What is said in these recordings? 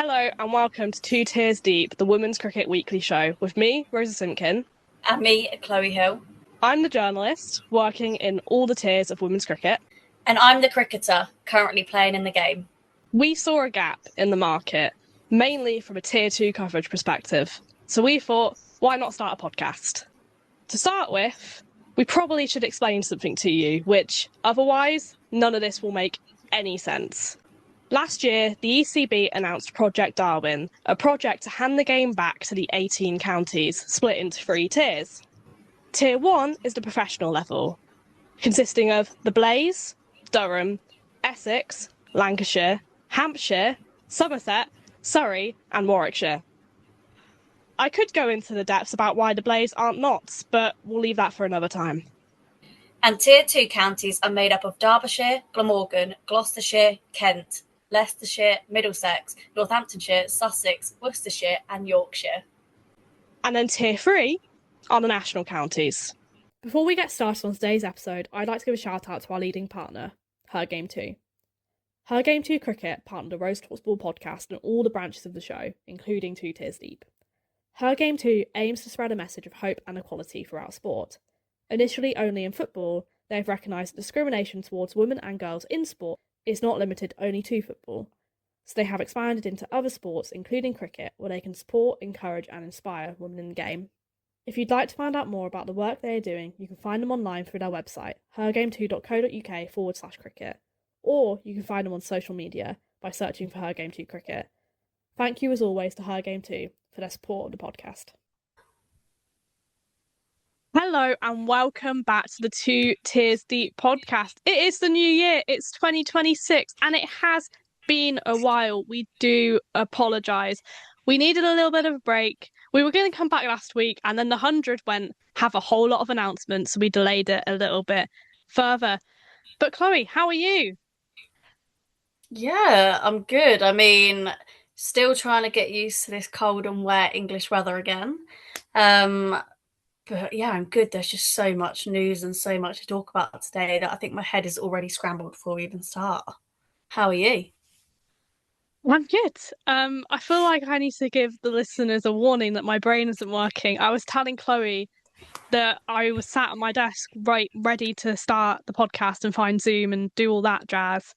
Hello and welcome to Two Tiers Deep, the Women's Cricket Weekly Show, with me, Rosa Simpkin. And me, Chloe Hill. I'm the journalist working in all the tiers of women's cricket. And I'm the cricketer currently playing in the game. We saw a gap in the market, mainly from a Tier 2 coverage perspective. So we thought, why not start a podcast? To start with, we probably should explain something to you, which otherwise, none of this will make any sense. Last year, the ECB announced Project Darwin, a project to hand the game back to the 18 counties, split into 3 tiers. Tier 1 is the professional level, consisting of the Blaze, Durham, Essex, Lancashire, Hampshire, Somerset, Surrey and Warwickshire. I could go into the depths about why the Blaze aren't knots, but we'll leave that for another time. And Tier 2 counties are made up of Derbyshire, Glamorgan, Gloucestershire, Kent, Leicestershire, Middlesex, Northamptonshire, Sussex, Worcestershire and Yorkshire. And then Tier 3 are the national counties. Before we get started on today's episode, I'd like to give a shout out to our leading partner, Her Game 2. Her Game 2 Cricket partnered the Rose Talks Ball podcast and all the branches of the show, including Two Tiers Deep. Her Game 2 aims to spread a message of hope and equality throughout sport. Initially only in football, they have recognised that discrimination towards women and girls in sport is not limited only to football, so they have expanded into other sports, including cricket, where they can support, encourage and inspire women in the game. If you'd like to find out more about the work they are doing, you can find them online through their website, hergame2.co.uk/cricket, or you can find them on social media by searching for Her Game 2 Cricket. Thank you as always to Her Game 2 for their support of the podcast. Hello and welcome back to the Two Tiers Deep podcast. It is the new year, it's 2026, and it has been a while. We do apologise. We needed a little bit of a break. We were going to come back last week, and then the 100 went have a whole lot of announcements, so we delayed it a little bit further. But Chloe, how are you? Yeah, I'm good. I mean, still trying to get used to this cold and wet English weather again. But yeah, I'm good. There's just so much news and so much to talk about today that I think my head is already scrambled before we even start. How are you? I'm good. I feel like I need to give the listeners a warning that my brain isn't working. I was telling Chloe that I was sat at my desk ready to start the podcast and find Zoom and do all that jazz.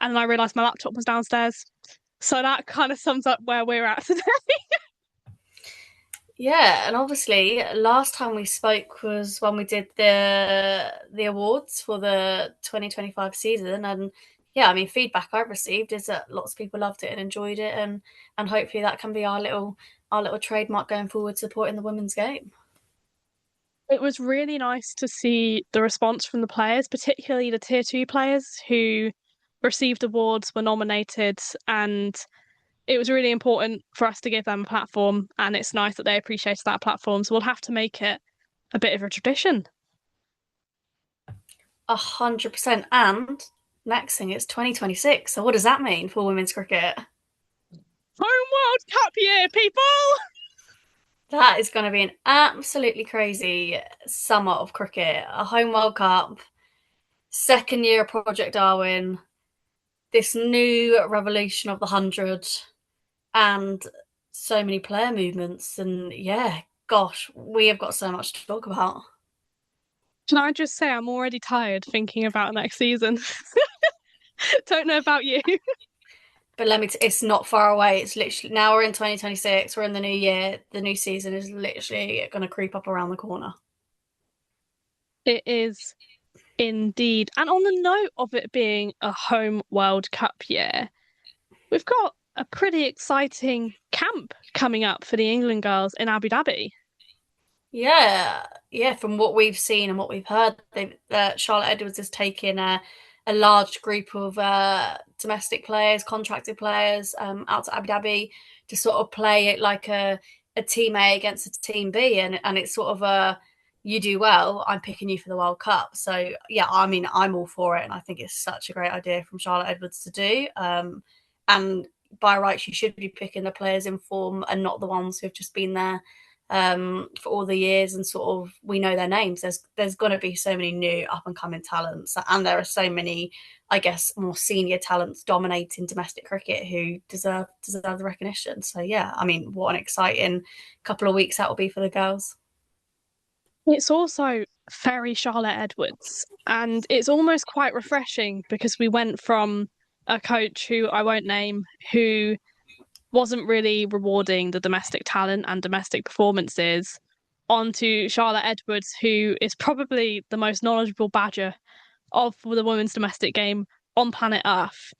And then I realised my laptop was downstairs. So that kind of sums up where we're at today. Yeah, and obviously last time we spoke was when we did the awards for the 2025 season, and yeah, I mean feedback I've received is that lots of people loved it and enjoyed it, and hopefully that can be our little trademark going forward, supporting the women's game. It was really nice to see the response from the players, particularly the Tier 2 players who received awards, were nominated, and it was really important for us to give them a platform, and it's nice that they appreciated that platform. So we'll have to make it a bit of a tradition. 100%. And next thing, it's 2026. So what does that mean for women's cricket? Home World Cup year, people! That is going to be an absolutely crazy summer of cricket. A home World Cup, second year of Project Darwin, this new revolution of the 100, and so many player movements. And yeah, gosh, we have got so much to talk about. Can I just say I'm already tired thinking about next season? Don't know about you. But it's not far away. It's literally, now we're in 2026, we're in the new year. The new season is literally going to creep up around the corner. It is indeed. And on the note of it being a home World Cup year, we've got a pretty exciting camp coming up for the England girls in Abu Dhabi. Yeah. From what we've seen and what we've heard, Charlotte Edwards is taking a large group of domestic players, contracted players, out to Abu Dhabi to sort of play it like a team A against a team B, and it's sort of a, you do well, I'm picking you for the World Cup. So yeah, I mean, I'm all for it, and I think it's such a great idea from Charlotte Edwards to do. And by rights, you should be picking the players in form and not the ones who've just been there for all the years, and sort of we know their names. There's going to be so many new up and coming talents, and there are so many, I guess, more senior talents dominating domestic cricket who deserve the recognition. So yeah, I mean, what an exciting couple of weeks that will be for the girls. It's also very Charlotte Edwards, and it's almost quite refreshing because we went from a coach who I won't name, who wasn't really rewarding the domestic talent and domestic performances, onto Charlotte Edwards, who is probably the most knowledgeable badger of the women's domestic game on planet Earth.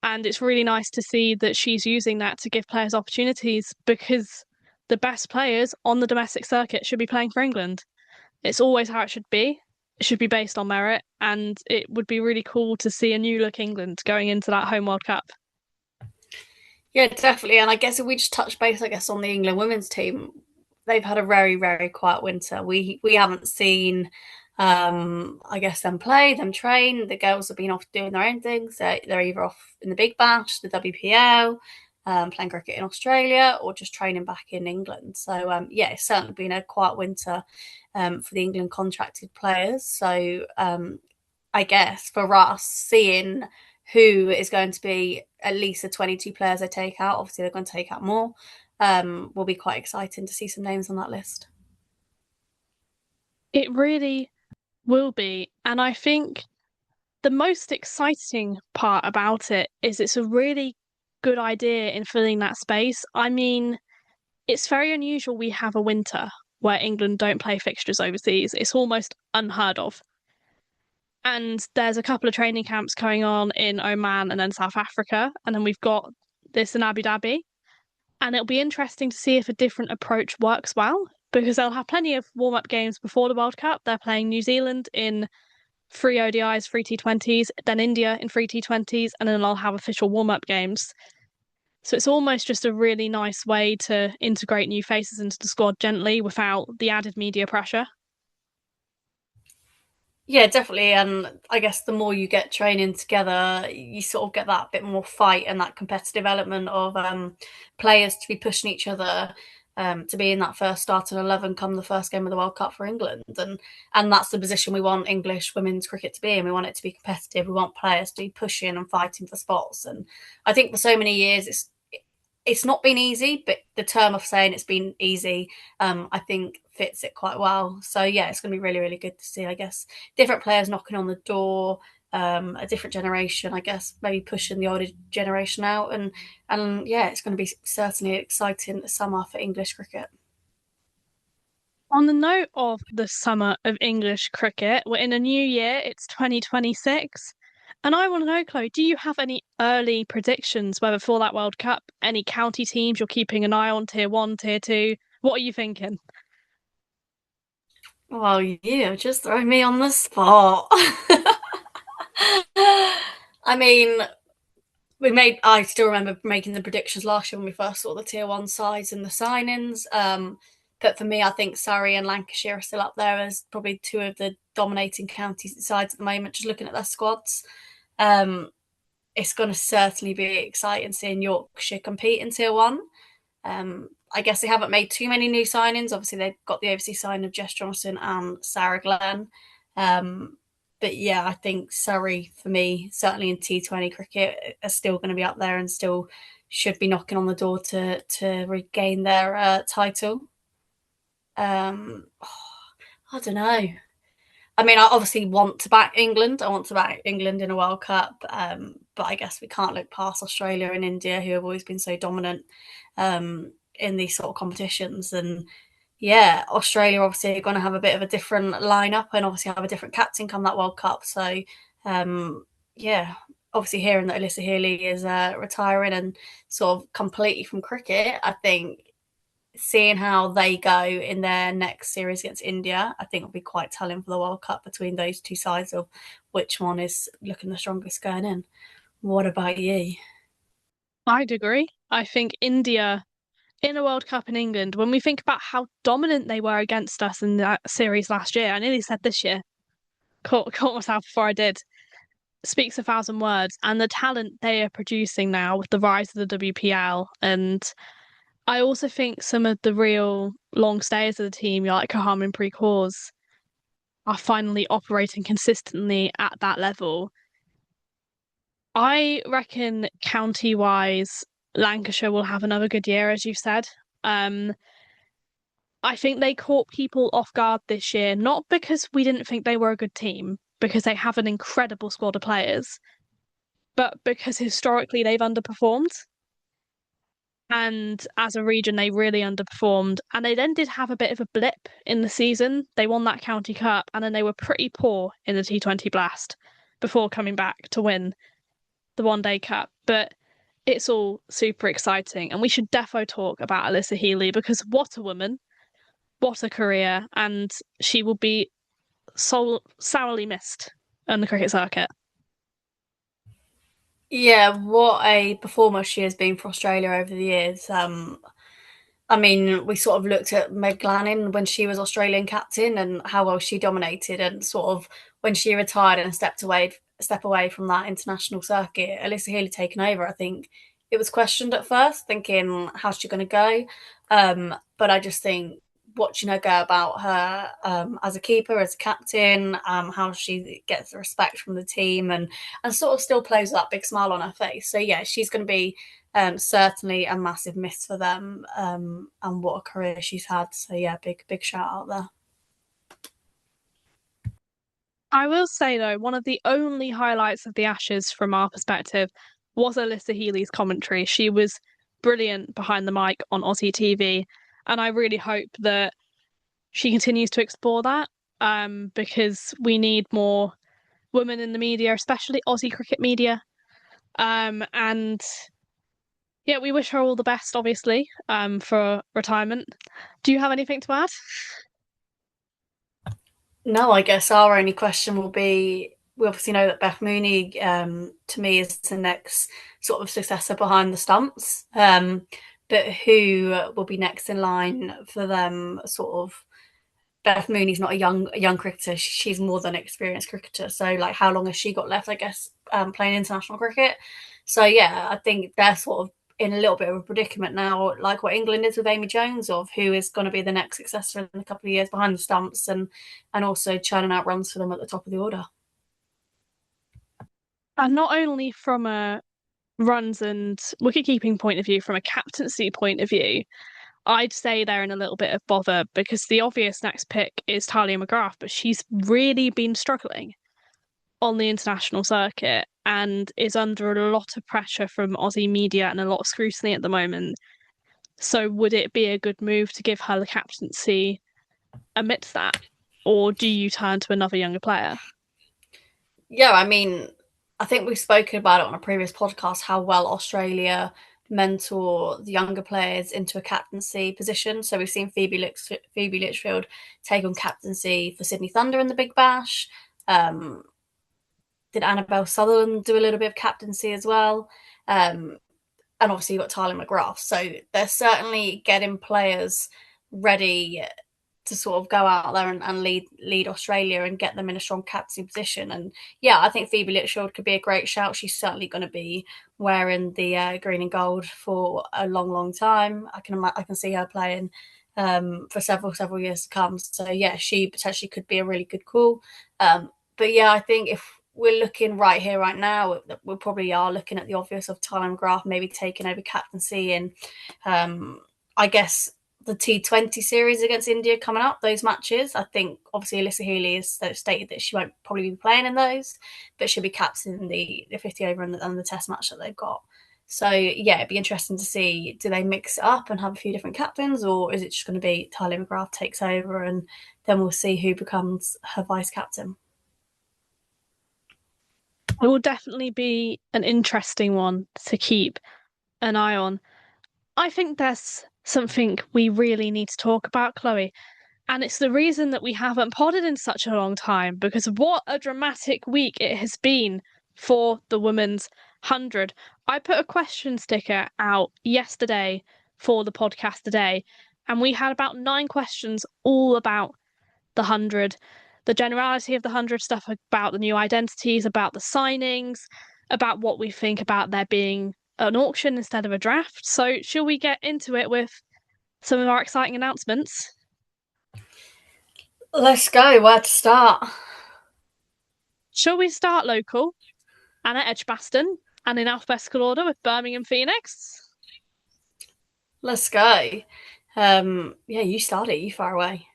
And it's really nice to see that she's using that to give players opportunities because the best players on the domestic circuit should be playing for England. It's always how it should be. It should be based on merit, and it would be really cool to see a new look England going into that home World Cup. Yeah, definitely. And I guess if we just touch base, I guess, on the England women's team, they've had a very, very quiet winter. We haven't seen, I guess, them play, them train. The girls have been off doing their own things. They're either off in the Big Bash, the WPL, playing cricket in Australia, or just training back in England. So yeah, it's certainly been a quiet winter for the England contracted players. So I guess for us, seeing who is going to be at least the 22 players they take out. Obviously, they're going to take out more. Will be quite exciting to see some names on that list. It really will be. And I think the most exciting part about it is it's a really good idea in filling that space. I mean, it's very unusual we have a winter where England don't play fixtures overseas. It's almost unheard of. And there's a couple of training camps going on in Oman and then South Africa. And then we've got this in Abu Dhabi. And it'll be interesting to see if a different approach works well because they'll have plenty of warm up games before the World Cup. They're playing New Zealand in three ODIs, three T20s, then India in three T20s, and then they'll have official warm up games. So it's almost just a really nice way to integrate new faces into the squad gently without the added media pressure. Yeah, definitely. And I guess the more you get training together, you sort of get that bit more fight and that competitive element of players to be pushing each other, to be in that first starting 11 come the first game of the World Cup for England. And that's the position we want English women's cricket to be in. We want it to be competitive. We want players to be pushing and fighting for spots. And I think for so many years, it's not been easy, but the term of saying it's been easy, I think fits it quite well. So yeah, it's going to be really, really good to see, I guess, different players knocking on the door, a different generation, I guess, maybe pushing the older generation out. And yeah, it's going to be certainly exciting summer for English cricket. On the note of the summer of English cricket, we're in a new year, it's 2026. And I want to know, Chloe, do you have any early predictions, whether for that World Cup, any county teams you're keeping an eye on, tier one, tier two? What are you thinking? Well, you just throw me on the spot. I mean, I still remember making the predictions last year when we first saw the tier one sides and the signings. But for me, I think Surrey and Lancashire are still up there as probably two of the dominating county sides at the moment, just looking at their squads. Um, it's going to certainly be exciting seeing Yorkshire compete in tier one. I guess they haven't made too many new signings. Obviously, they've got the overseas signing of Jess Johnson and Sarah Glenn. But yeah, I think Surrey, for me, certainly in T20 cricket, are still going to be up there and still should be knocking on the door to regain their title. I don't know. I mean, I obviously want to back England. I want to back England in a World Cup. But I guess we can't look past Australia and India, who have always been so dominant in these sort of competitions. And yeah, Australia obviously are going to have a bit of a different lineup and obviously have a different captain come that World Cup. So yeah, obviously hearing that Alyssa Healy is retiring and sort of completely from cricket, I think seeing how they go in their next series against India, I think will be quite telling for the World Cup between those two sides of which one is looking the strongest going in. What about you? I'd agree. I think India in a World Cup in England, when we think about how dominant they were against us in that series last year, I nearly said this year, caught myself before I did, speaks a thousand words. And the talent they are producing now with the rise of the WPL and I also think some of the real long stayers of the team, like Harmon Pre-Cours, are finally operating consistently at that level. I reckon county-wise, Lancashire will have another good year, as you said. Um, I think they caught people off guard this year, not because we didn't think they were a good team, because they have an incredible squad of players, but because historically they've underperformed. And as a region, they really underperformed. And they then did have a bit of a blip in the season. They won that County Cup, and then they were pretty poor in the T20 Blast before coming back to win the One Day Cup. But it's all super exciting. And we should defo talk about Alyssa Healy because what a woman, what a career. And she will be sourly missed on the cricket circuit. Yeah, what a performer she has been for Australia over the years. I mean, we sort of looked at Meg Lanning when she was Australian captain and how well she dominated, and sort of when she retired and step away from that international circuit. Alyssa Healy taken over. I think it was questioned at first, thinking how's she going to go, but I just think watching her go about her as a keeper, as a captain, how she gets the respect from the team, and sort of still plays with that big smile on her face. So yeah, she's going to be certainly a massive miss for them, and what a career she's had. So yeah, big shout out there. I will say though, one of the only highlights of the Ashes from our perspective was Alyssa Healy's commentary. She was brilliant behind the mic on Aussie TV, and I really hope that she continues to explore that because we need more women in the media, especially Aussie cricket media. And yeah, we wish her all the best, obviously, for retirement. Do you have anything to add? No, I guess our only question will be, we obviously know that Beth Mooney, to me, is the next sort of successor behind the stumps. But who will be next in line for them? Sort of, Beth Mooney's not a young cricketer; she's more than an experienced cricketer. So, like, how long has she got left? I guess playing international cricket. So, yeah, I think they're sort of in a little bit of a predicament now, like what England is with Amy Jones, of who is going to be the next successor in a couple of years behind the stumps, and also churning out runs for them at the top of the order. And not only from a runs and wicket-keeping point of view, from a captaincy point of view, I'd say they're in a little bit of bother because the obvious next pick is Talia McGrath, but she's really been struggling on the international circuit and is under a lot of pressure from Aussie media and a lot of scrutiny at the moment. So would it be a good move to give her the captaincy amidst that? Or do you turn to another younger player? Yeah, I mean, I think we've spoken about it on a previous podcast how well Australia mentor the younger players into a captaincy position. So we've seen Phoebe Litchfield take on captaincy for Sydney Thunder in the Big Bash. Did Annabelle Sutherland do a little bit of captaincy as well? And obviously you've got Tyler McGrath. So they're certainly getting players ready to sort of go out there and lead Australia and get them in a strong captaincy position. And yeah, I think Phoebe Litchfield could be a great shout. She's certainly going to be wearing the green and gold for a long time. I can see her playing for several years to come. So yeah, she potentially could be a really good call. But yeah, I think if we're looking right here, right now, we probably are looking at the obvious of Tyler McGrath maybe taking over captaincy. And I guess the T20 series against India coming up, those matches, I think obviously Alyssa Healy has stated that she won't probably be playing in those, but she'll be captaining the 50 over and the test match that they've got. So yeah, it'd be interesting to see, do they mix it up and have a few different captains, or is it just going to be Tyler McGrath takes over and then we'll see who becomes her vice captain? It will definitely be an interesting one to keep an eye on. I think there's something we really need to talk about, Chloe, and it's the reason that we haven't podded in such a long time because what a dramatic week it has been for the women's 100. I put a question sticker out yesterday for the podcast today, and we had about 9 questions all about the 100, the generality of the 100, stuff about the new identities, about the signings, about what we think about there being an auction instead of a draft. So, shall we get into it with some of our exciting announcements? Let's go. Where to start? Shall we start local and at Edgbaston and in alphabetical order with Birmingham Phoenix? Let's go. Yeah, you start it. You far away.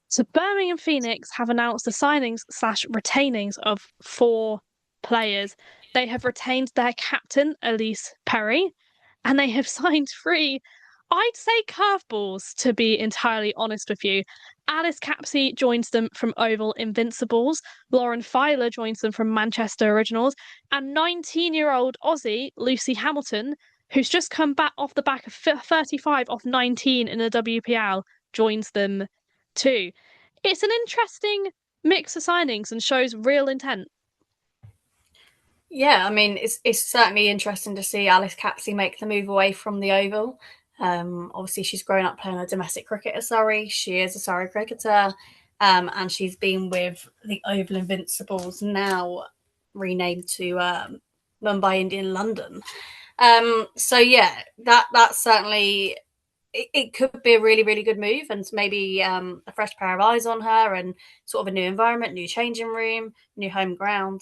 So Birmingham Phoenix have announced the signings/retainings of 4 players. They have retained their captain, Elise Perry, and they have signed 3, I'd say curveballs, to be entirely honest with you. Alice Capsey joins them from Oval Invincibles, Lauren Filer joins them from Manchester Originals, and 19-year-old Aussie Lucy Hamilton, who's just come back off the back of 35 off 19 in the WPL, joins them too. It's an interesting mix of signings and shows real intent. Yeah, I mean, it's certainly interesting to see Alice Capsey make the move away from the Oval. Obviously, she's grown up playing a domestic cricket at Surrey. She is a Surrey cricketer, and she's been with the Oval Invincibles, now renamed to Mumbai Indian London. So yeah, that's certainly it could be a really, really good move, and maybe a fresh pair of eyes on her, and sort of a new environment, new changing room, new home ground.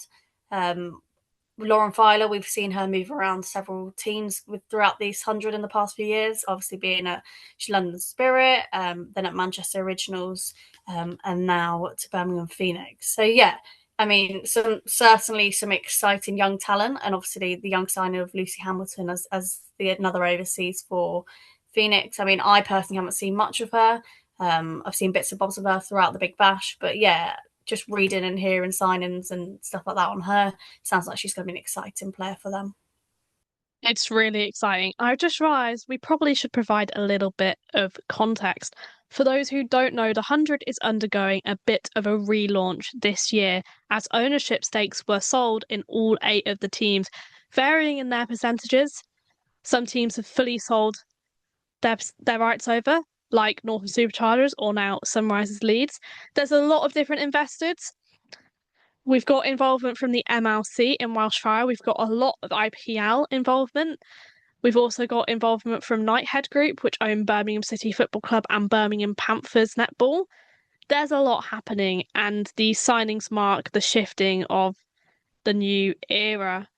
Lauren Filer, we've seen her move around several teams throughout these 100 in the past few years, obviously being at London Spirit, then at Manchester Originals, and now to Birmingham Phoenix. So, yeah, I mean, certainly some exciting young talent, and obviously the young signing of Lucy Hamilton as another overseas for Phoenix. I mean, I personally haven't seen much of her. I've seen bits and bobs of her throughout the Big Bash, but yeah, just reading and hearing signings and stuff like that on her, sounds like she's going to be an exciting player for them. It's really exciting. I've just realised we probably should provide a little bit of context. For those who don't know, the 100 is undergoing a bit of a relaunch this year as ownership stakes were sold in all 8 of the teams, varying in their percentages. Some teams have fully sold their rights over, like Northern Superchargers or now Sunrisers Leeds. There's a lot of different investors. We've got involvement from the MLC in Welsh Fire. We've got a lot of IPL involvement. We've also got involvement from Knighthead Group, which own Birmingham City Football Club and Birmingham Panthers Netball. There's a lot happening, and these signings mark the shifting of the new era.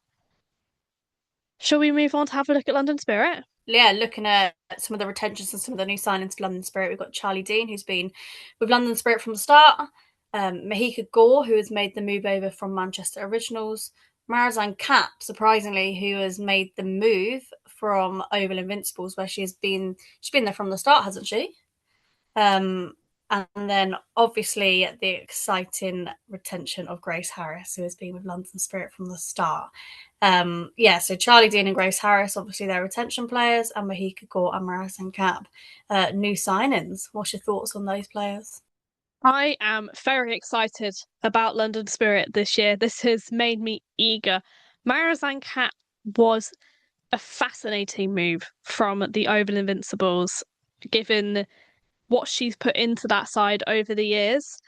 Shall we move on to have a look at London Spirit? Yeah, looking at some of the retentions and some of the new signings for London Spirit, we've got Charlie Dean, who's been with London Spirit from the start. Mahika Gore, who has made the move over from Manchester Originals. Marizanne Kapp, surprisingly, who has made the move from Oval Invincibles, where she's been there from the start, hasn't she? And then obviously the exciting retention of Grace Harris, who has been with London Spirit from the start. So Charlie Dean and Grace Harris, obviously they're retention players, and Mahika Gore and Marizanne Kapp, new signings. What's your thoughts on those players? I am very excited about London Spirit this year. This has made me eager. Marizanne Kapp was a fascinating move from the Oval Invincibles, given what she's put into that side over the years.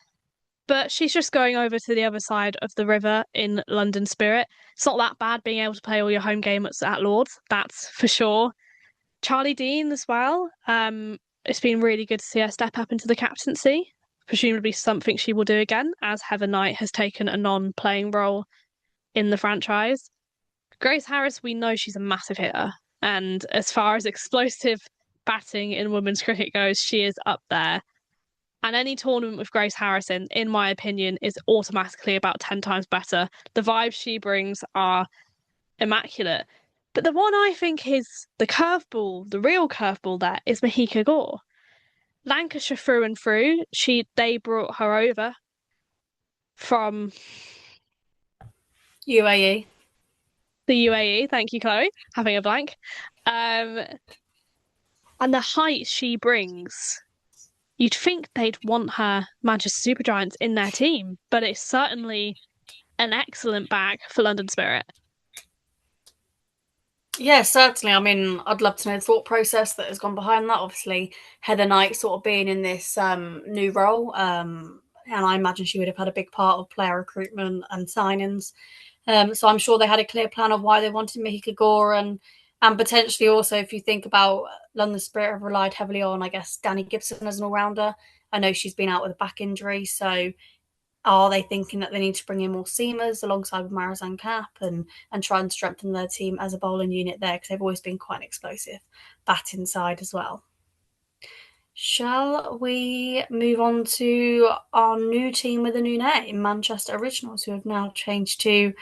But she's just going over to the other side of the river in London Spirit. It's not that bad being able to play all your home games at Lords, that's for sure. Charlie Dean as well. It's been really good to see her step up into the captaincy. Presumably something she will do again, as Heather Knight has taken a non-playing role in the franchise. Grace Harris, we know she's a massive hitter, and as far as explosive batting in women's cricket goes, she is up there. And any tournament with Grace Harris in my opinion, is automatically about 10 times better. The vibes she brings are immaculate. But the one I think is the curveball, the real curveball there, is Mahika Gore. Lancashire through and through. They brought her over from UAE. the UAE. Thank you, Chloe. Having a blank. And the height she brings, you'd think they'd want her Manchester Supergiants in their team, but it's certainly an excellent bag for London Spirit. Yeah, certainly. I mean, I'd love to know the thought process that has gone behind that. Obviously, Heather Knight sort of being in this new role, and I imagine she would have had a big part of player recruitment and signings. So I'm sure they had a clear plan of why they wanted Mickey Kagor, and potentially also, if you think about London Spirit have relied heavily on, I guess, Danny Gibson as an all-rounder. I know she's been out with a back injury, so are they thinking that they need to bring in more seamers alongside with Marizanne Kapp and try and strengthen their team as a bowling unit there, because they've always been quite an explosive batting side as well. Shall we move on to our new team with a new name, Manchester Originals, who have now changed to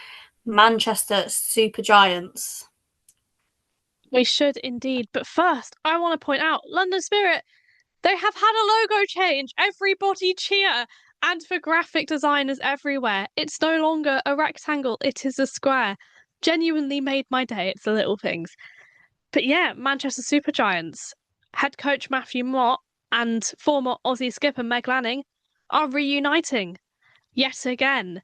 Manchester Super Giants? We should indeed. But first, I want to point out London Spirit, they have had a logo change. Everybody cheer. And for graphic designers everywhere, it's no longer a rectangle, it is a square. Genuinely made my day. It's the little things. But yeah, Manchester Super Giants. Head coach Matthew Mott and former Aussie skipper Meg Lanning are reuniting yet again,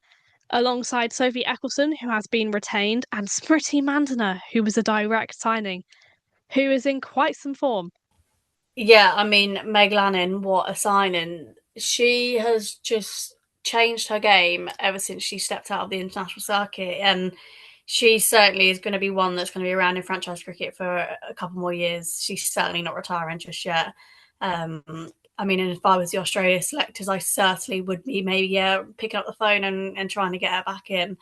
alongside Sophie Eccleston, who has been retained, and Smriti Mandana, who was a direct signing, who is in quite some form. Yeah, I mean, Meg Lanning, what a signing. She has just changed her game ever since she stepped out of the international circuit, and she certainly is going to be one that's going to be around in franchise cricket for a couple more years. She's certainly not retiring just yet. I mean, and if I was the Australia selectors, I certainly would be maybe picking up the phone and trying to get her back in.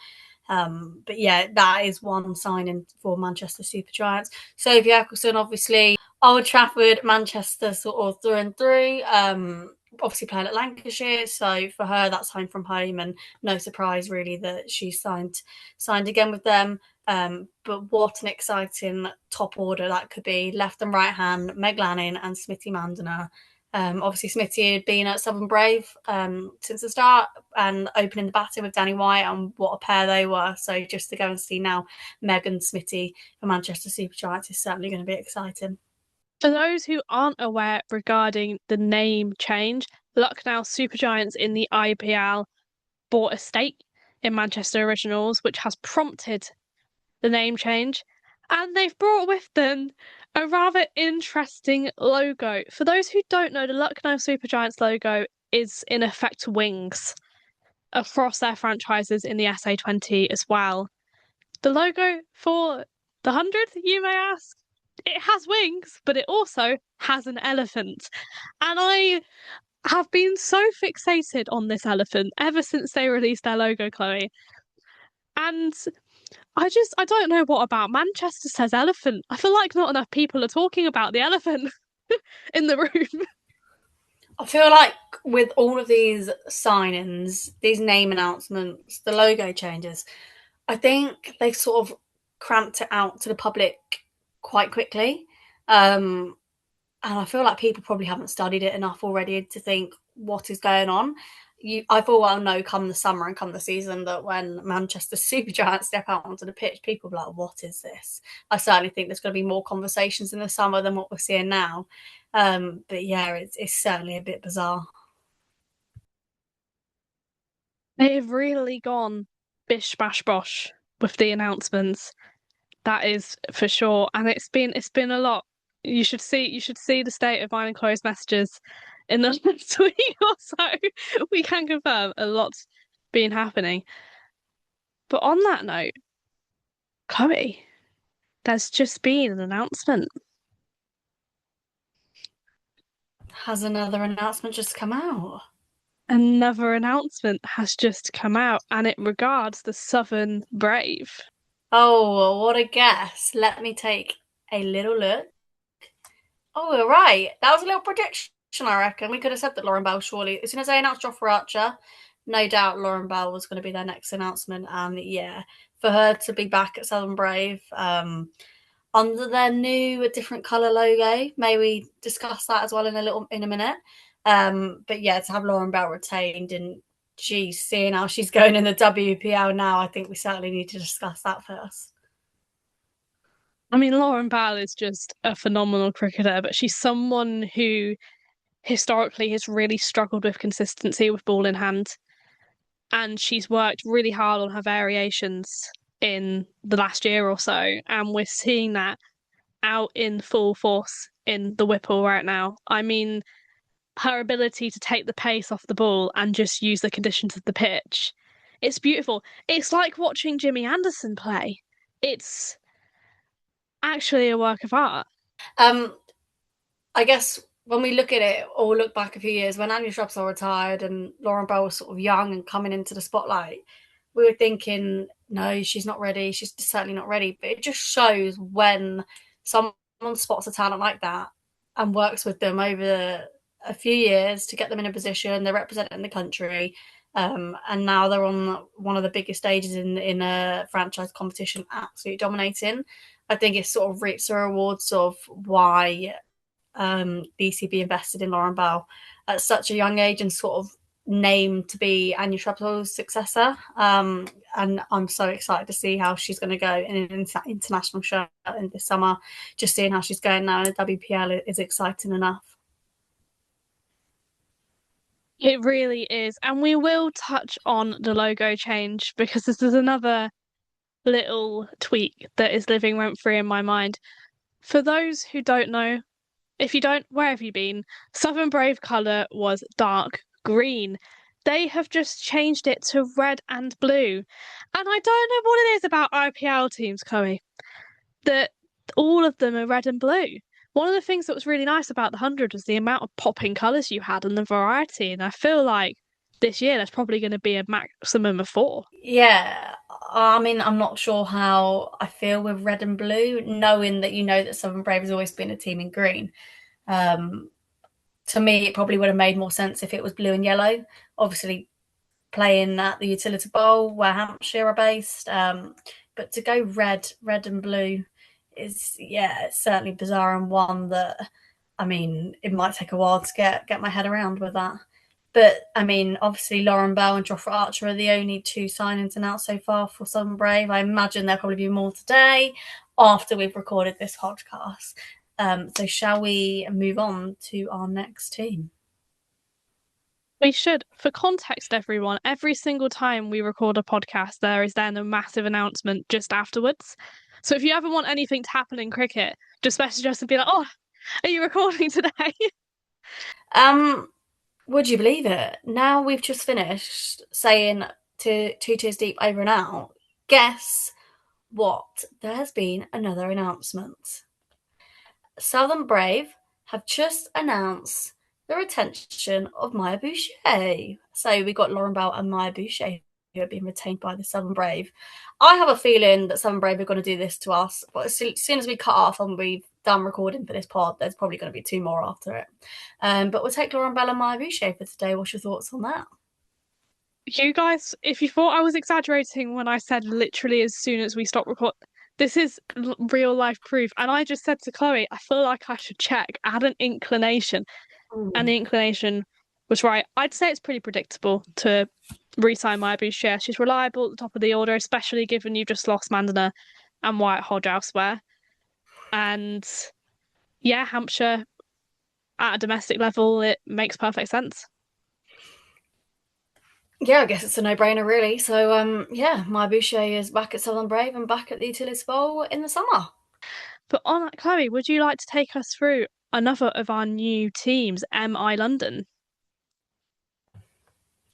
But yeah, that is one signing for Manchester Super Giants. Sophie Eccleston, obviously, Old Trafford, Manchester, sort of through and through. Obviously playing at Lancashire, so for her that's home from home, and no surprise really that she's signed again with them. But what an exciting top order that could be. Left and right hand, Meg Lanning and Smriti Mandana. Obviously, Smithy had been at Southern Brave since the start and opening the batting with Danny White, and what a pair they were. So just to go and see now Meg and Smithy for Manchester Super Giants is certainly going to be exciting. For those who aren't aware regarding the name change, Lucknow Super Giants in the IPL bought a stake in Manchester Originals, which has prompted the name change, and they've brought with them a rather interesting logo. For those who don't know, the Lucknow Super Giants logo is in effect wings across their franchises in the SA20 as well. The logo for the 100th, you may ask? It has wings, but it also has an elephant. And I have been so fixated on this elephant ever since they released their logo, Chloe. And I don't know what about Manchester says elephant. I feel like not enough people are talking about the elephant in the room. I feel like with all of these signings, these name announcements, the logo changes, I think they sort of cramped it out to the public quite quickly. And I feel like people probably haven't studied it enough already to think what is going on. I full well know come the summer and come the season that when Manchester Super Giants step out onto the pitch, people will be like, what is this? I certainly think there's going to be more conversations in the summer than what we're seeing now. But yeah, it's certainly a bit bizarre. They've really gone bish bash bosh with the announcements. That is for sure. And it's been a lot. You should see the state of mine and Chloe's messages in the last week or so. We can confirm a lot's been happening. But on that note, Chloe, there's just been an announcement. Has another announcement just come out? Another announcement has just come out, and it regards the Southern Brave. Oh, what a guess. Let me take a little look. Oh, we're right. That was a little prediction, I reckon. We could have said that Lauren Bell, surely. As soon as they announced Jofra Archer, no doubt Lauren Bell was going to be their next announcement. And yeah, for her to be back at Southern Brave under their new, different colour logo, may we discuss that as well in a minute. But yeah, to have Lauren Bell retained, and geez, seeing how she's going in the WPL now, I think we certainly need to discuss that first. I mean, Lauren Bell is just a phenomenal cricketer, but she's someone who historically has really struggled with consistency with ball in hand. And she's worked really hard on her variations in the last year or so. And we're seeing that out in full force in the Whipple right now. I mean, her ability to take the pace off the ball and just use the conditions of the pitch It's beautiful. It's like watching Jimmy Anderson play. It's actually a work of art. Um, I guess when we look at it or look back a few years, when Anya Shrubsole retired and Lauren Bell was sort of young and coming into the spotlight, we were thinking, no, she's not ready. She's certainly not ready. But it just shows when someone spots a talent like that and works with them over a few years to get them in a position, they're representing the country. And now they're on one of the biggest stages in a franchise competition, absolutely dominating. I think it sort of reaps the rewards of why BCB invested in Lauren Bell at such a young age and sort of named to be Anya Shrubsole's successor. And I'm so excited to see how she's going to go in an international show in this summer. Just seeing how she's going now in the WPL is exciting enough. It really is. And we will touch on the logo change because this is another little tweak that is living rent free in my mind. For those who don't know, if you don't, where have you been? Southern Brave colour was dark green. They have just changed it to red and blue. And I don't know what it is about IPL teams, Chloe, that all of them are red and blue. One of the things that was really nice about the 100 was the amount of popping colours you had and the variety. And I feel like this year there's probably going to be a maximum of 4. Yeah, I mean, I'm not sure how I feel with red and blue, knowing that that Southern Brave has always been a team in green. To me, it probably would have made more sense if it was blue and yellow. Obviously, playing at the Utility Bowl where Hampshire are based, but to go red and blue is it's certainly bizarre, and one that I mean it might take a while to get my head around with that. But I mean, obviously Lauren Bell and Joffrey Archer are the only 2 signings announced so far for Southern Brave. I imagine there'll probably be more today after we've recorded this podcast. So shall we move on to our next team? We should. For context, everyone, every single time we record a podcast, there is then a massive announcement just afterwards. So if you ever want anything to happen in cricket, just message us and be like, oh, are you recording today? Would you believe it? Now we've just finished saying to 2 tiers deep over and out. Guess what? There has been another announcement. Southern Brave have just announced the retention of Maya Boucher. So we got Lauren Bell and Maya Boucher who have been retained by the Southern Brave. I have a feeling that Southern Brave are going to do this to us, but as soon as we cut off and we've done recording for this pod, there's probably going to be 2 more after it. But we'll take Lauren Bell and Maya Boucher for today. What's your thoughts on that? You guys, if you thought I was exaggerating when I said literally as soon as we stop recording, this is real life proof. And I just said to Chloe, I feel like I should check. I had an inclination, and the inclination was right. I'd say it's pretty predictable to re-sign Maya Boucher. She's reliable at the top of the order, especially given you just lost Mandana and Wyatt Hodge elsewhere. And yeah, Hampshire at a domestic level, it makes perfect sense. Yeah, I guess it's a no-brainer, really. So, yeah, Maya Boucher is back at Southern Brave and back at the Utility Bowl in the summer. But on that, Chloe, would you like to take us through another of our new teams, MI London?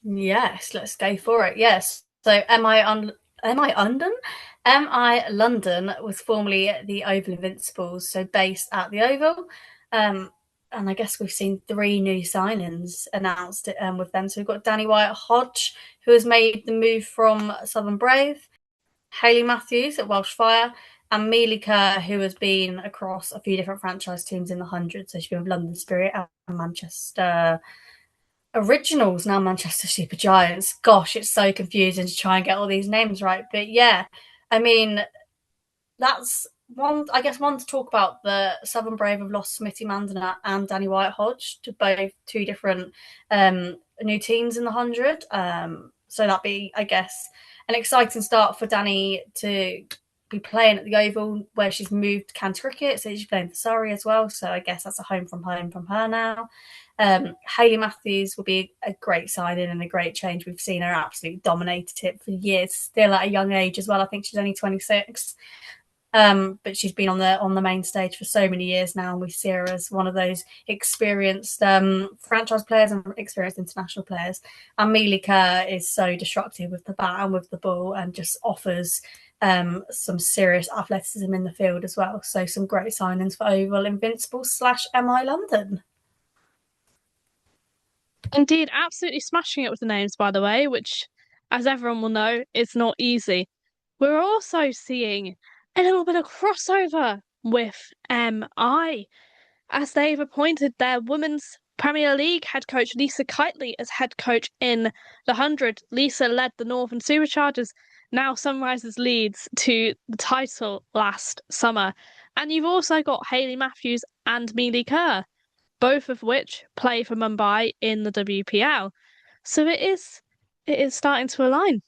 Yes, let's go for it. Yes. So MI London? MI London was formerly the Oval Invincibles, so based at the Oval. And I guess we've seen 3 new signings announced with them. So we've got Danny Wyatt Hodge, who has made the move from Southern Brave, Hayley Matthews at Welsh Fire, and Mealy Kerr, who has been across a few different franchise teams in the 100. So she's been with London Spirit and Manchester Originals, now Manchester Super Giants. Gosh, it's so confusing to try and get all these names right. But yeah, I mean, that's one, I guess, one to talk about. The Southern Brave have lost Smitty Mandana and Danny Wyatt Hodge to both 2 different new teams in the 100. So that'd be, I guess, an exciting start for Danny to be playing at the Oval, where she's moved to county cricket. So she's playing for Surrey as well. So I guess that's a home from her now. Hayley Matthews will be a great signing and a great change. We've seen her absolutely dominate it for years, still at a young age as well. I think she's only 26. But she's been on the main stage for so many years now, and we see her as one of those experienced franchise players and experienced international players. And Mealy Kerr is so destructive with the bat and with the ball, and just offers some serious athleticism in the field as well. So some great signings for Oval Invincible / MI London. Indeed, absolutely smashing it with the names, by the way, which, as everyone will know, is not easy. We're also seeing a little bit of crossover with MI, as they've appointed their Women's Premier League head coach, Lisa Kitely, as head coach in the 100. Lisa led the Northern Superchargers, now Sunrisers Leeds, to the title last summer. And you've also got Hayley Matthews and Mealy Kerr, both of which play for Mumbai in the WPL. So it is starting to align.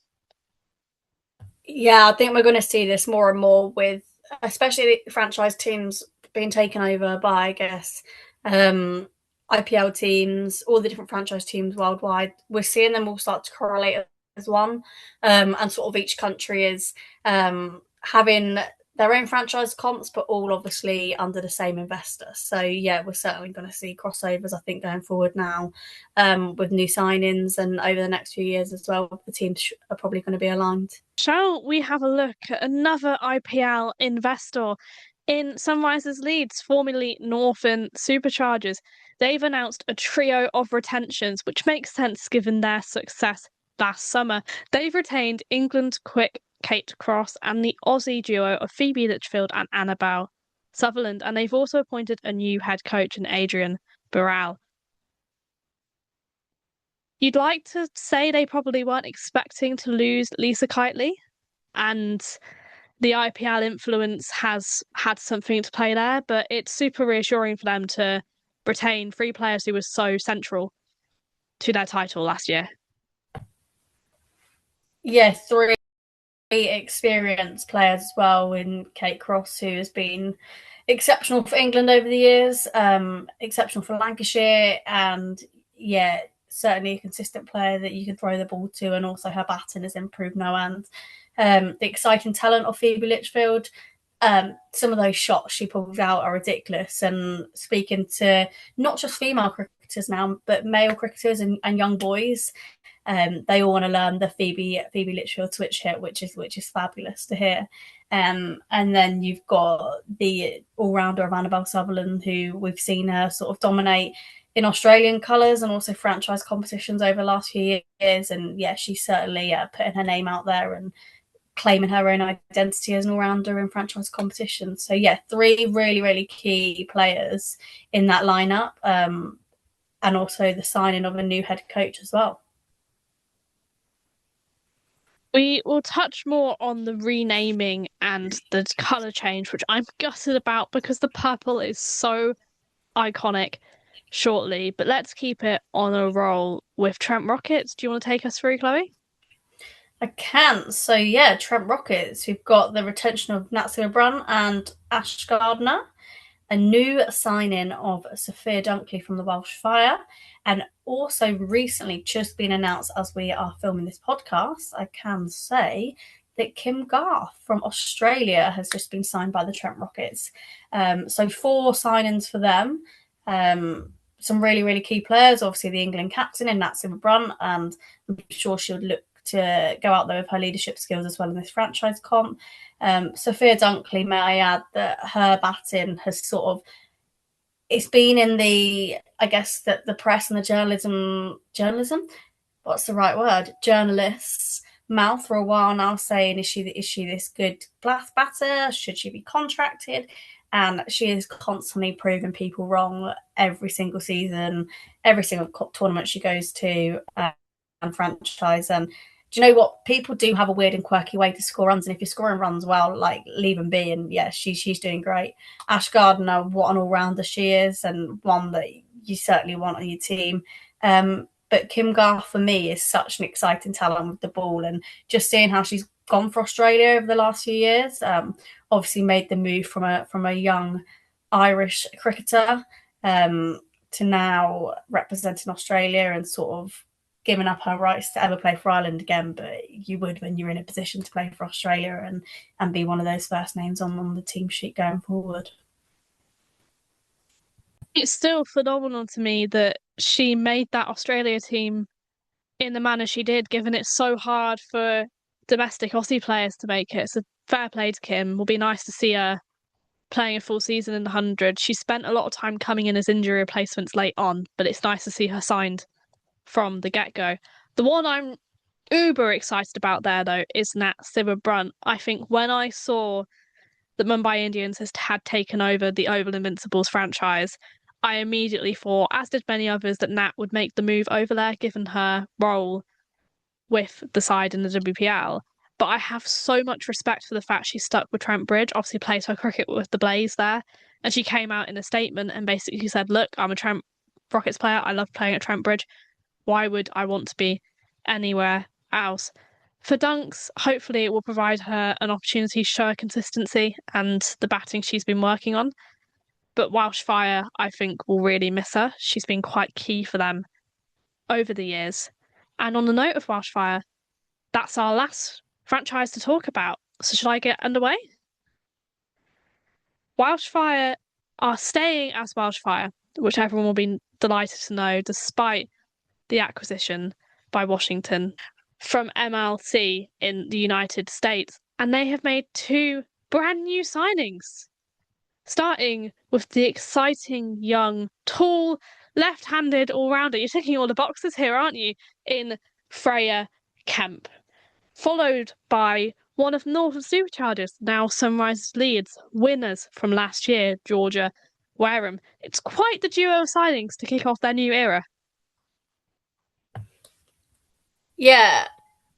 Yeah, I think we're going to see this more and more with, especially franchise teams being taken over by, I guess, IPL teams, all the different franchise teams worldwide. We're seeing them all start to correlate as one, and sort of each country is having their own franchise comps, but all obviously under the same investor. So yeah, we're certainly going to see crossovers, I think, going forward now, with new signings, and over the next few years as well. The teams are probably going to be aligned. Shall we have a look at another IPL investor in Sunrisers Leeds, formerly Northern Superchargers? They've announced a trio of retentions, which makes sense given their success last summer. They've retained England quick Kate Cross and the Aussie duo of Phoebe Litchfield and Annabelle Sutherland, and they've also appointed a new head coach in Adrian Burrell. You'd like to say they probably weren't expecting to lose Lisa Kitely, and the IPL influence has had something to play there, but it's super reassuring for them to retain three players who were so central to their title last year. Yeah, three experienced players as well, in Kate Cross, who has been exceptional for England over the years, exceptional for Lancashire, and yeah, certainly a consistent player that you can throw the ball to, and also her batting has improved no end. The exciting talent of Phoebe Litchfield, some of those shots she pulls out are ridiculous, and speaking to not just female cricketers now, but male cricketers and young boys, they all want to learn the Phoebe Litchfield switch hit, which is fabulous to hear. And then you've got the all-rounder of Annabelle Sutherland, who we've seen her sort of dominate in Australian colours and also franchise competitions over the last few years. And yeah, she's certainly putting her name out there and claiming her own identity as an all-rounder in franchise competitions. So yeah, three really, really key players in that lineup, and also the signing of a new head coach as well. We will touch more on the renaming and the colour change, which I'm gutted about because the purple is so iconic, shortly. But let's keep it on a roll with Trent Rockets. Do you want to take us through, Chloe? I can. So yeah, Trent Rockets. We've got the retention of Natsia Brun and Ash Gardner, a new signing of Sophia Dunkley from the Welsh Fire, and also recently just been announced as we are filming this podcast, I can say that Kim Garth from Australia has just been signed by the Trent Rockets. So 4 signings for them. Some really, really key players. Obviously, the England captain in Natsia Brun, and I'm sure she would look to go out there with her leadership skills as well in this franchise comp. Sophia Dunkley, may I add that her batting has sort of, it's been in the, I guess, the press and the journalism, what's the right word? Journalists' mouth for a while now, saying, is she this good batter? Should she be contracted? And she is constantly proving people wrong every single season, every single tournament she goes to, and franchise. And do you know what? People do have a weird and quirky way to score runs, and if you're scoring runs well, like, leave them be. And yeah, she's doing great. Ash Gardner, what an all-rounder she is, and one that you certainly want on your team. But Kim Garth, for me, is such an exciting talent with the ball, and just seeing how she's gone for Australia over the last few years. Obviously made the move from a young Irish cricketer, to now representing Australia and sort of given up her rights to ever play for Ireland again, but you would when you're in a position to play for Australia and be one of those first names on the team sheet going forward. It's still phenomenal to me that she made that Australia team in the manner she did, given it's so hard for domestic Aussie players to make it. So fair play to Kim. Will be nice to see her playing a full season in the 100. She spent a lot of time coming in as injury replacements late on, but it's nice to see her signed from the get-go. The one I'm uber excited about there, though, is Nat Sciver-Brunt. I think when I saw that Mumbai Indians had taken over the Oval Invincibles franchise, I immediately thought, as did many others, that Nat would make the move over there, given her role with the side in the WPL. But I have so much respect for the fact she's stuck with Trent Bridge, obviously plays her cricket with the Blaze there. And she came out in a statement and basically said, look, I'm a Trent Rockets player. I love playing at Trent Bridge. Why would I want to be anywhere else? For Dunks, hopefully it will provide her an opportunity to show her consistency and the batting she's been working on. But Welsh Fire, I think, will really miss her. She's been quite key for them over the years. And on the note of Welsh Fire, that's our last franchise to talk about. So should I get underway? Welsh Fire are staying as Welsh Fire, which everyone will be delighted to know, despite the acquisition by Washington from MLC in the United States. And they have made two brand new signings, starting with the exciting, young, tall, left-handed all-rounder. You're ticking all the boxes here, aren't you? In Freya Kemp, followed by one of Northern Superchargers, now Sunrisers Leeds, winners from last year, Georgia Wareham. It's quite the duo of signings to kick off their new era. Yeah,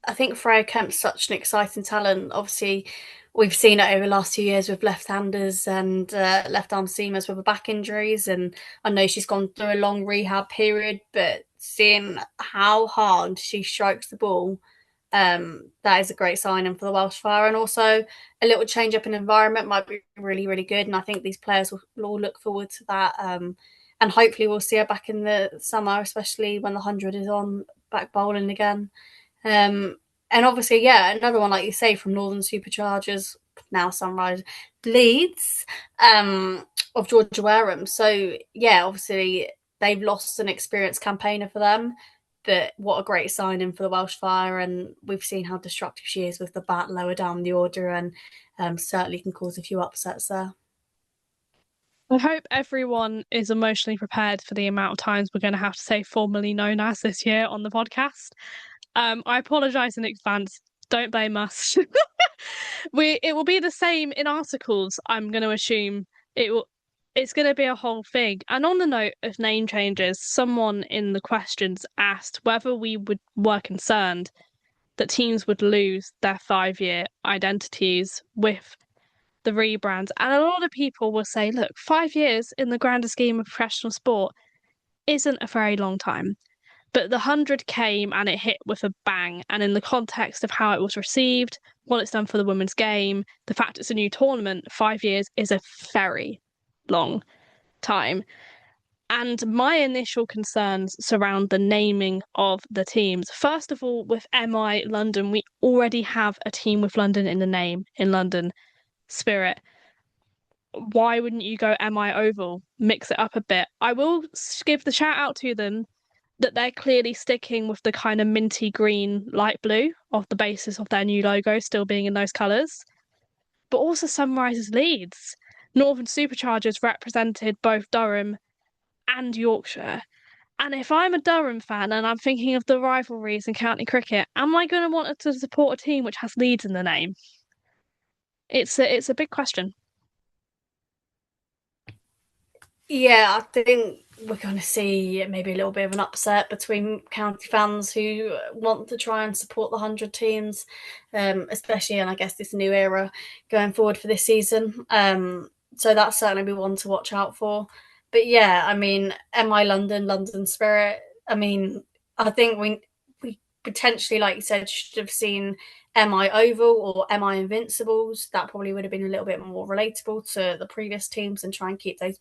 I think Freya Kemp's such an exciting talent. Obviously, we've seen it over the last 2 years with left-handers and left-arm seamers with her back injuries, and I know she's gone through a long rehab period, but seeing how hard she strikes the ball, that is a great signing for the Welsh Fire, and also a little change up in environment might be really, really good, and I think these players will all look forward to that, and hopefully we'll see her back in the summer, especially when the 100 is on, back bowling again. And obviously, yeah, another one, like you say, from Northern Superchargers, now Sunrise Leeds, of Georgia Wareham. So, yeah, obviously, they've lost an experienced campaigner for them, but what a great signing for the Welsh Fire. And we've seen how destructive she is with the bat lower down the order, and certainly can cause a few upsets there. I hope everyone is emotionally prepared for the amount of times we're going to have to say formerly known as this year on the podcast. I apologise in advance. Don't blame us. It will be the same in articles. I'm going to assume it's going to be a whole thing. And on the note of name changes, someone in the questions asked whether were concerned that teams would lose their 5-year identities with the rebrands. And a lot of people will say, look, 5 years in the grander scheme of professional sport isn't a very long time. But the 100 came and it hit with a bang. And in the context of how it was received, what it's done for the women's game, the fact it's a new tournament, 5 years is a very long time. And my initial concerns surround the naming of the teams. First of all, with MI London, we already have a team with London in the name, in London Spirit. Why wouldn't you go MI Oval? Mix it up a bit. I will give the shout out to them that they're clearly sticking with the kind of minty green light blue of the basis of their new logo still being in those colours. But also Sunrisers Leeds. Northern Superchargers represented both Durham and Yorkshire. And if I'm a Durham fan and I'm thinking of the rivalries in county cricket, am I going to want to support a team which has Leeds in the name? It's a big question. Yeah, I think we're going to see maybe a little bit of an upset between county fans who want to try and support the 100 teams, especially in, I guess, this new era going forward for this season. So that's certainly be one to watch out for. But yeah, I mean, MI London, London Spirit. I mean, I think we potentially, like you said, should have seen MI Oval or MI Invincibles. That probably would have been a little bit more relatable to the previous teams and try and keep those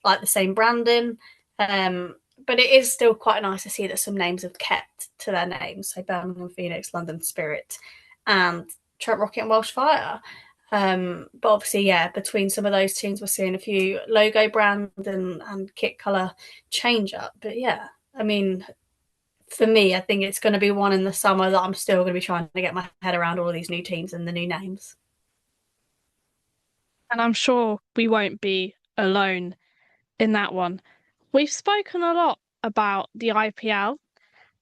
like the same branding. But but it is still quite nice to see that some names have kept to their names. So Birmingham Phoenix, London Spirit, and Trent Rocket and Welsh Fire. But obviously, yeah, between some of those teams, we're seeing a few logo brand and kit colour change up. But yeah, I mean, for me, I think it's going to be one in the summer that I'm still going to be trying to get my head around all of these new teams and the new names. And I'm sure we won't be alone in that one. We've spoken a lot about the IPL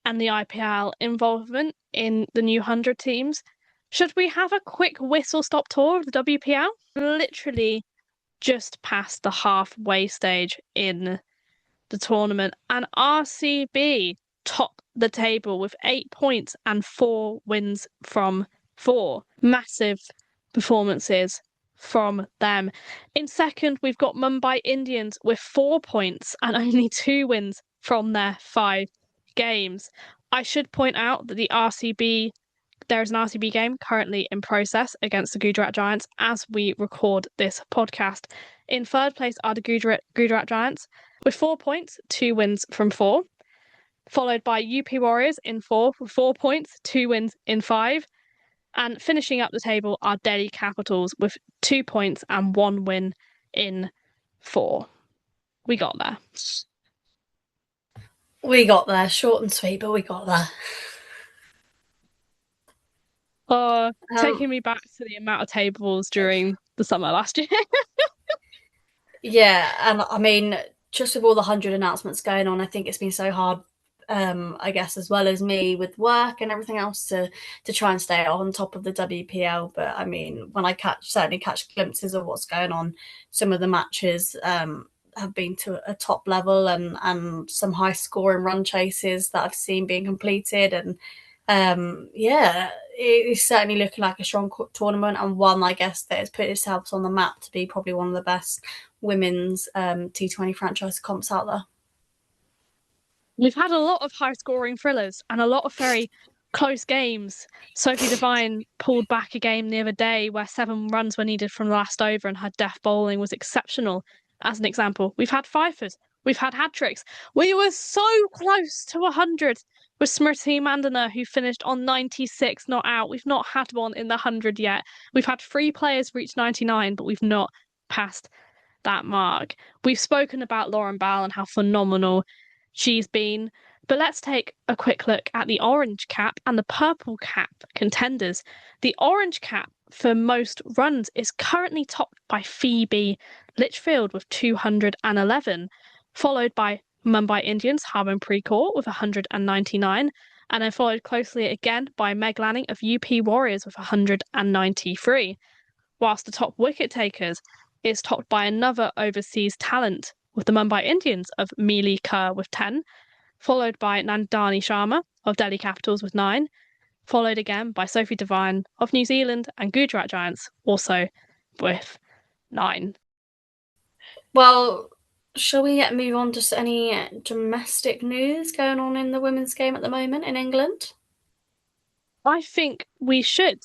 and the IPL involvement in the new 100 teams. Should we have a quick whistle stop tour of the WPL? Literally just past the halfway stage in the tournament, and RCB top the table with 8 points and 4 wins from 4. Massive performances from them. In second, we've got Mumbai Indians with 4 points and only 2 wins from their 5 games. I should point out that there is an RCB game currently in process against the Gujarat Giants as we record this podcast. In third place are the Gujarat Giants with 4 points, 2 wins from 4, followed by UP Warriors in 4 with 4 points, 2 wins in 5. And finishing up the table are Delhi Capitals with 2 points and 1 win in 4. We got there. We got there, short and sweet, but we got there. Taking me back to the amount of tables during the summer last year. Yeah, and I mean, just with all the 100 announcements going on, I think it's been so hard, I guess, as well as me with work and everything else to try and stay on top of the WPL. But I mean, when I certainly catch glimpses of what's going on, some of the matches have been to a top level, and some high scoring run chases that I've seen being completed. And yeah, it's certainly looking like a strong tournament, and one, I guess, that has put itself on the map to be probably one of the best women's T20 franchise comps out there. We've had a lot of high scoring thrillers and a lot of very close games. Sophie Devine pulled back a game the other day where 7 runs were needed from the last over, and her death bowling was exceptional. As an example, we've had fifers, we've had hat tricks. We were so close to 100 with Smriti Mandana, who finished on 96 not out. We've not had one in the 100 yet. We've had 3 players reach 99, but we've not passed that mark. We've spoken about Lauren Bell and how phenomenal she's been, but let's take a quick look at the orange cap and the purple cap contenders. The orange cap for most runs is currently topped by Phoebe Litchfield with 211, followed by Mumbai Indians Harmanpreet Kaur with 199, and then followed closely again by Meg Lanning of UP Warriors with 193, whilst the top wicket takers is topped by another overseas talent with the Mumbai Indians of Mealy Kerr with 10, followed by Nandani Sharma of Delhi Capitals with 9, followed again by Sophie Devine of New Zealand and Gujarat Giants also with 9. Well, shall we move on to any domestic news going on in the women's game at the moment in England? I think we should.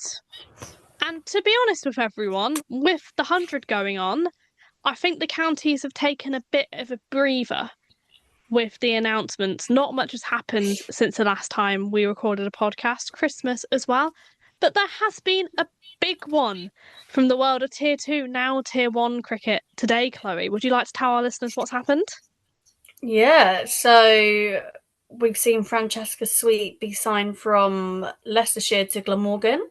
And to be honest with everyone, with the 100 going on, I think the counties have taken a bit of a breather with the announcements. Not much has happened since the last time we recorded a podcast, Christmas as well. But there has been a big one from the world of Tier 2, now Tier 1 cricket today, Chloe. Would you like to tell our listeners what's happened? Yeah, so we've seen Francesca Sweet be signed from Leicestershire to Glamorgan,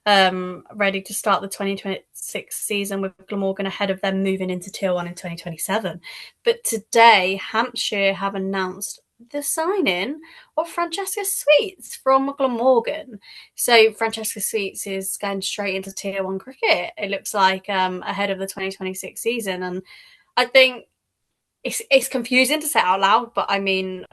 ready to start the 2026 season with Glamorgan ahead of them moving into Tier 1 in 2027. But today, Hampshire have announced the signing of Francesca Sweets from Glamorgan. So Francesca Sweets is going straight into Tier 1 cricket, it looks like, ahead of the 2026 season. And I think it's confusing to say out loud, but I mean,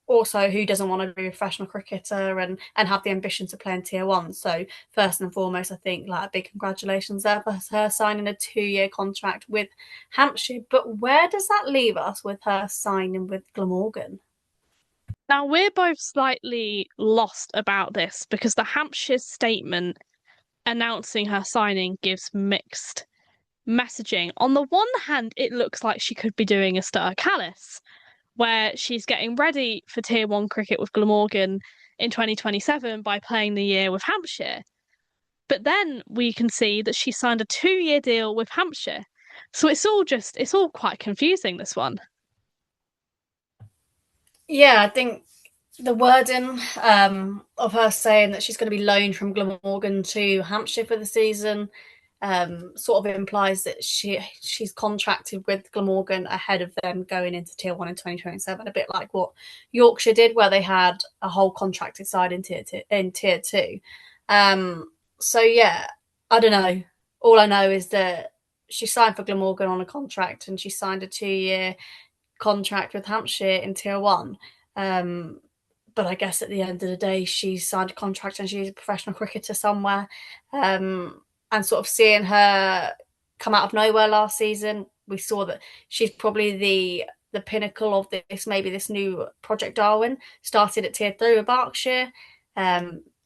also, who doesn't want to be a professional cricketer and have the ambition to play in Tier 1? So first and foremost, I think like a big congratulations there for her signing a 2-year contract with Hampshire. But where does that leave us with her signing with Glamorgan? Now, we're both slightly lost about this because the Hampshire statement announcing her signing gives mixed messaging. On the one hand, it looks like she could be doing a Stir Callis, where she's getting ready for Tier 1 cricket with Glamorgan in 2027 by playing the year with Hampshire. But then we can see that she signed a 2-year deal with Hampshire. So it's all quite confusing, this one. Yeah, I think the wording of her saying that she's going to be loaned from Glamorgan to Hampshire for the season sort of implies that she's contracted with Glamorgan ahead of them going into Tier 1 in 2027, a bit like what Yorkshire did, where they had a whole contracted side in Tier 2. So, yeah, I don't know. All I know is that she signed for Glamorgan on a contract, and she signed a 2-year contract with Hampshire in Tier 1. But I guess at the end of the day, she signed a contract and she's a professional cricketer somewhere. And sort of seeing her come out of nowhere last season, we saw that she's probably the pinnacle of this new Project Darwin. Started at Tier 3 with Berkshire,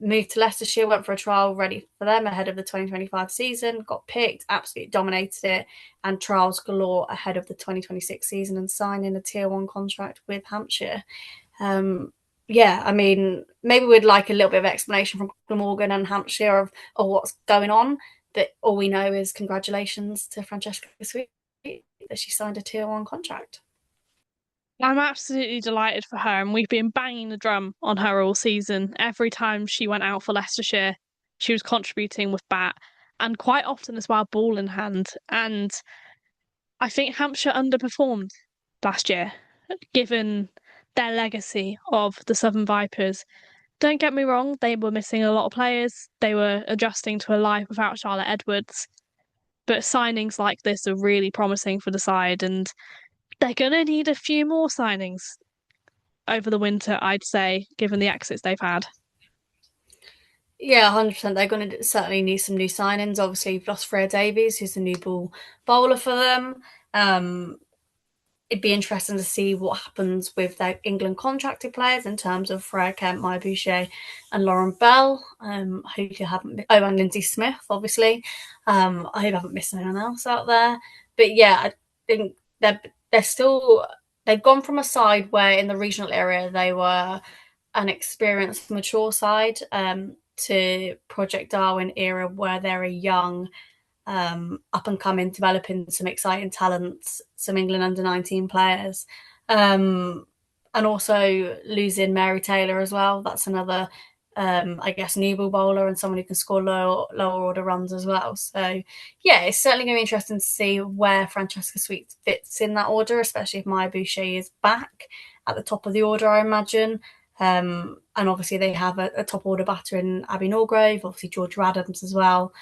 moved to Leicestershire, went for a trial ready for them ahead of the 2025 season, got picked, absolutely dominated it, and trials galore ahead of the 2026 season and signing a Tier 1 contract with Hampshire. Yeah, I mean, maybe we'd like a little bit of explanation from Glamorgan and Hampshire of what's going on, but all we know is congratulations to Francesca Sweet that she signed a Tier 1 contract. I'm absolutely delighted for her, and we've been banging the drum on her all season. Every time she went out for Leicestershire, she was contributing with bat, and quite often as well, ball in hand. And I think Hampshire underperformed last year, given their legacy of the Southern Vipers. Don't get me wrong, they were missing a lot of players. They were adjusting to a life without Charlotte Edwards. But signings like this are really promising for the side, and they're going to need a few more signings over the winter, I'd say, given the exits they've had. Yeah, 100%. They're going to certainly need some new signings. Obviously, you've lost Freya Davies, who's the new ball bowler for them. It'd be interesting to see what happens with their England contracted players in terms of Freya Kemp, Maya Boucher, and Lauren Bell. I hope you haven't. Oh, and Lindsay Smith, obviously. I hope I haven't missed anyone else out there. But yeah, I think they're still. They've gone from a side where in the regional area they were an experienced, mature side to Project Darwin era where they're a young, up and coming, developing some exciting talents, some England under-19 players, and also losing Mary Taylor as well. That's another, I guess, new ball bowler and someone who can score lower order runs as well. So yeah, it's certainly going to be interesting to see where Francesca Sweet fits in that order, especially if Maya Boucher is back at the top of the order, I imagine. And obviously they have a top order batter in Abby Norgrove, obviously Georgia Adams as well.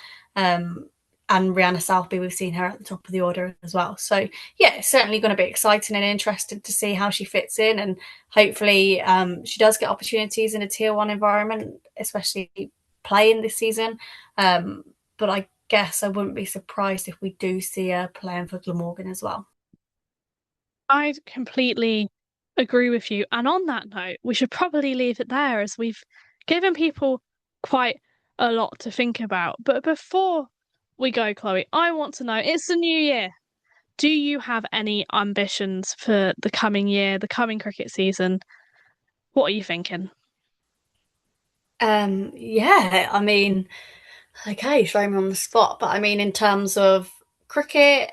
And Rihanna Southby, we've seen her at the top of the order as well. So yeah, it's certainly going to be exciting and interesting to see how she fits in, and hopefully she does get opportunities in a Tier 1 environment, especially playing this season. But I guess I wouldn't be surprised if we do see her playing for Glamorgan as well. I'd completely agree with you. And on that note, we should probably leave it there as we've given people quite a lot to think about. But before we go, Chloe, I want to know, it's the new year. Do you have any ambitions for the coming year, the coming cricket season? What are you thinking? Yeah, I mean, okay, throw me on the spot, but I mean, in terms of cricket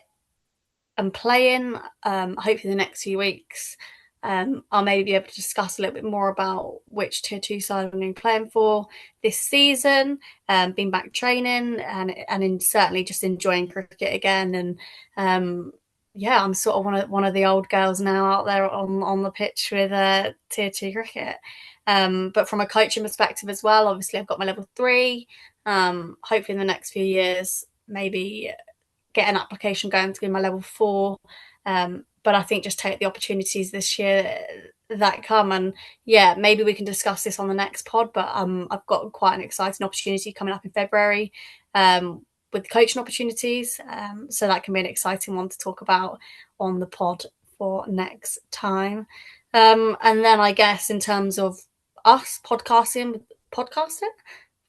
and playing, hopefully the next few weeks, I'll maybe be able to discuss a little bit more about which Tier 2 side I'm going to be playing for this season, being back training and certainly just enjoying cricket again. And yeah, I'm sort of one of the old girls now out there on the pitch with Tier 2 cricket. But from a coaching perspective as well, obviously I've got my level 3. Hopefully in the next few years, maybe get an application going to be my level 4. But I think just take the opportunities this year that come. And yeah, maybe we can discuss this on the next pod, but I've got quite an exciting opportunity coming up in February with coaching opportunities. So that can be an exciting one to talk about on the pod for next time. And then I guess in terms of us podcasting,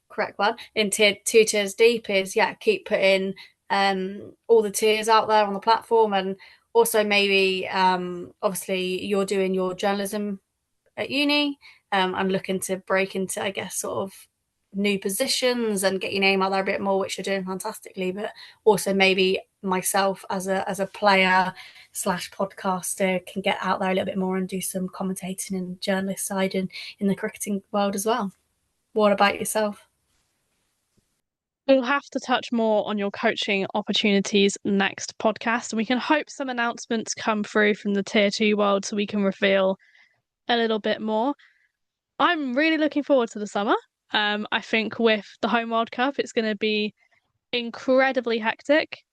correct word, in Tier 2 tiers deep is, yeah, keep putting all the tiers out there on the platform, and Also, maybe obviously you're doing your journalism at uni. I'm looking to break into, I guess, sort of new positions and get your name out there a bit more, which you're doing fantastically. But also maybe myself as a player slash podcaster can get out there a little bit more and do some commentating and journalist side in the cricketing world as well. What about yourself? We'll have to touch more on your coaching opportunities next podcast. And we can hope some announcements come through from the tier 2 world so we can reveal a little bit more. I'm really looking forward to the summer. I think with the Home World Cup, it's going to be incredibly hectic,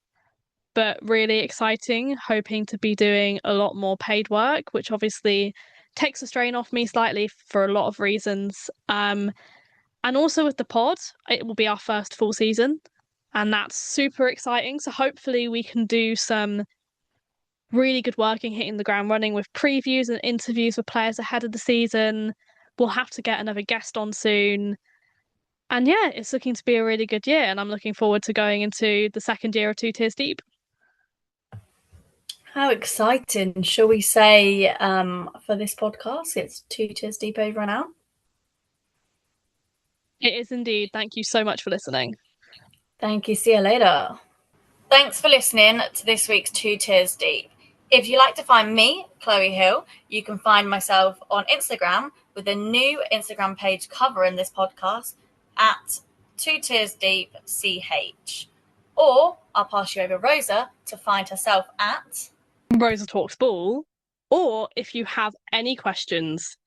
but really exciting. Hoping to be doing a lot more paid work, which obviously takes a strain off me slightly for a lot of reasons. And also with the pod, it will be our first full season, and that's super exciting. So hopefully we can do some really good working, hitting the ground running with previews and interviews with players ahead of the season. We'll have to get another guest on soon. And yeah, it's looking to be a really good year, and I'm looking forward to going into the second year of Two Tiers Deep. How exciting. Shall we say for this podcast, it's Two Tiers Deep over and out? It is indeed. Thank you so much for listening. Thank you. See you later. Thanks for listening to this week's Two Tiers Deep. If you like to find me, Chloe Hill, you can find myself on Instagram with a new Instagram page covering this podcast at Two Tiers Deep CH. Or I'll pass you over Rosa to find herself at Rosa Talks Ball. Or if you have any questions,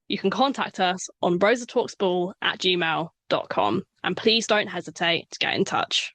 you can contact us on rosatalksball@gmail.com. And please don't hesitate to get in touch.